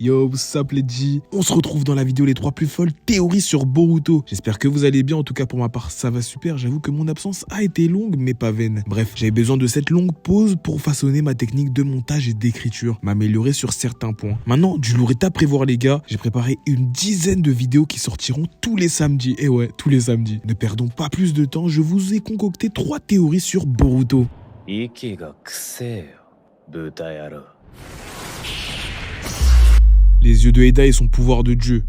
Yo, what's up les G? On se retrouve dans la vidéo les 3 plus folles théories sur Boruto. J'espère que vous allez bien, en tout cas pour ma part ça va super. J'avoue que mon absence a été longue mais pas vaine. Bref, j'avais besoin de cette longue pause pour façonner ma technique de montage et d'écriture, m'améliorer sur certains points. Maintenant, du lourd est à prévoir les gars, j'ai préparé une dizaine de vidéos qui sortiront tous les samedis. Et ouais, tous les samedis. Ne perdons pas plus de temps, je vous ai concocté 3 théories sur Boruto. Les yeux de Eida et son pouvoir de dieu.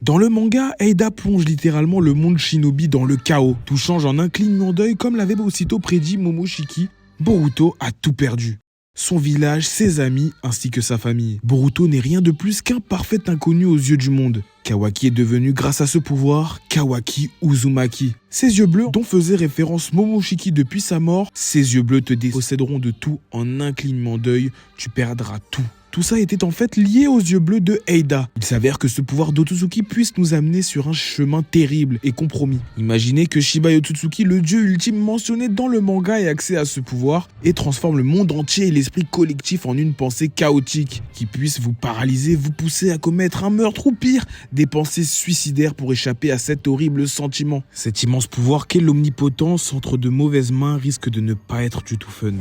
Dans le manga, Eida plonge littéralement le monde shinobi dans le chaos. Tout change en un clignement d'œil comme l'avait aussitôt prédit Momoshiki. Boruto a tout perdu. Son village, ses amis, ainsi que sa famille. Boruto n'est rien de plus qu'un parfait inconnu aux yeux du monde. Kawaki est devenu, grâce à ce pouvoir, Kawaki Uzumaki. Ses yeux bleus, dont faisait référence Momoshiki depuis sa mort, ses yeux bleus te déposséderont de tout en un clignement d'œil, tu perdras tout. Tout ça était en fait lié aux yeux bleus de Eida. Il s'avère que ce pouvoir d'Otsutsuki puisse nous amener sur un chemin terrible et compromis. Imaginez que Shiba Otsutsuki, le dieu ultime mentionné dans le manga, ait accès à ce pouvoir et transforme le monde entier et l'esprit collectif en une pensée chaotique qui puisse vous paralyser, vous pousser à commettre un meurtre ou pire, des pensées suicidaires pour échapper à cet horrible sentiment. Cet immense pouvoir qu'est l'omnipotence entre de mauvaises mains risque de ne pas être du tout fun.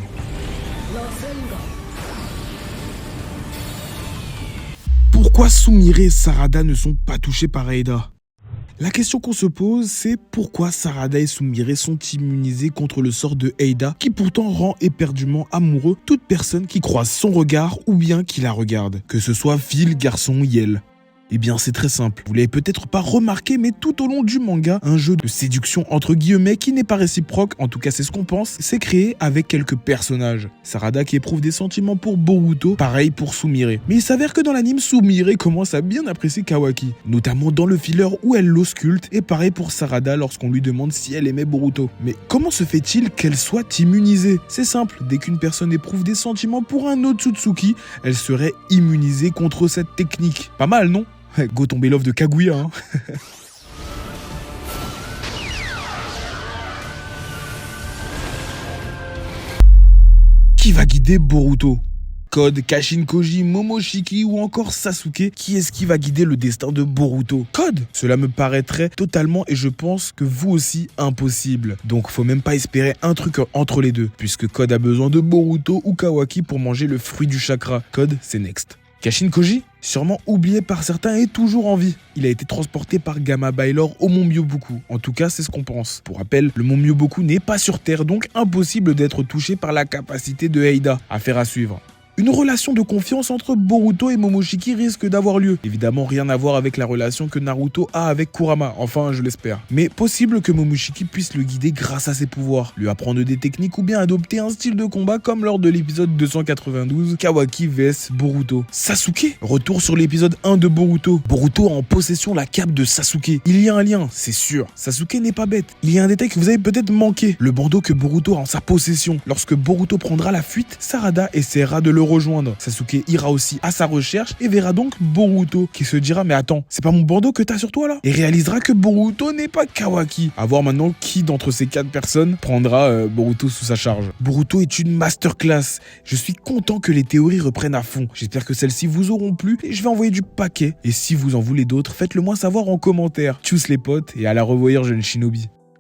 Pourquoi Sumire et Sarada ne sont pas touchés par Eida? La question qu'on se pose, c'est pourquoi Sarada et Sumire sont immunisés contre le sort de Eida, qui pourtant rend éperdument amoureux toute personne qui croise son regard ou bien qui la regarde, que ce soit fille, garçon, yel. Eh bien c'est très simple, vous l'avez peut-être pas remarqué mais tout au long du manga, un jeu de séduction entre guillemets qui n'est pas réciproque, en tout cas c'est ce qu'on pense, s'est créé avec quelques personnages. Sarada qui éprouve des sentiments pour Boruto, pareil pour Sumire. Mais il s'avère que dans l'anime, Sumire commence à bien apprécier Kawaki, notamment dans le filler où elle l'ausculte, et pareil pour Sarada lorsqu'on lui demande si elle aimait Boruto. Mais comment se fait-il qu'elle soit immunisée? C'est simple, dès qu'une personne éprouve des sentiments pour un Otsutsuki, elle serait immunisée contre cette technique. Pas mal non? Go tomber l'offre de Kaguya, hein. Qui va guider Boruto? Code, Kashin Koji, Momoshiki ou encore Sasuke, qui est-ce qui va guider le destin de Boruto? Code? Cela me paraîtrait totalement, et je pense que vous aussi, impossible. Donc faut même pas espérer un truc entre les deux, puisque Code a besoin de Boruto ou Kawaki pour manger le fruit du chakra. Code, c'est next. Kashin Koji, sûrement oublié par certains, est toujours en vie. Il a été transporté par Gamma Baylor au mont Myoboku. En tout cas, c'est ce qu'on pense. Pour rappel, le mont Myoboku n'est pas sur Terre, donc impossible d'être touché par la capacité de Eida. Affaire à suivre. Une relation de confiance entre Boruto et Momoshiki risque d'avoir lieu. Évidemment, rien à voir avec la relation que Naruto a avec Kurama, enfin je l'espère. Mais possible que Momoshiki puisse le guider grâce à ses pouvoirs, lui apprendre des techniques ou bien adopter un style de combat comme lors de l'épisode 292, Kawaki vs Boruto. Sasuke? Retour sur l'épisode 1 de Boruto. Boruto a en possession la cape de Sasuke. Il y a un lien, c'est sûr. Sasuke n'est pas bête. Il y a un détail que vous avez peut-être manqué. Le bandeau que Boruto a en sa possession. Lorsque Boruto prendra la fuite, Sarada essaiera de le rejoindre. Sasuke ira aussi à sa recherche et verra donc Boruto qui se dira mais attends, c'est pas mon bandeau que t'as sur toi là? Et réalisera que Boruto n'est pas Kawaki. À voir maintenant qui d'entre ces 4 personnes prendra Boruto sous sa charge. Boruto est une masterclass. Je suis content que les théories reprennent à fond. J'espère que celles-ci vous auront plu et je vais envoyer du paquet. Et si vous en voulez d'autres, faites-le moi savoir en commentaire. Tchuss les potes et à la revoyure jeune shinobi.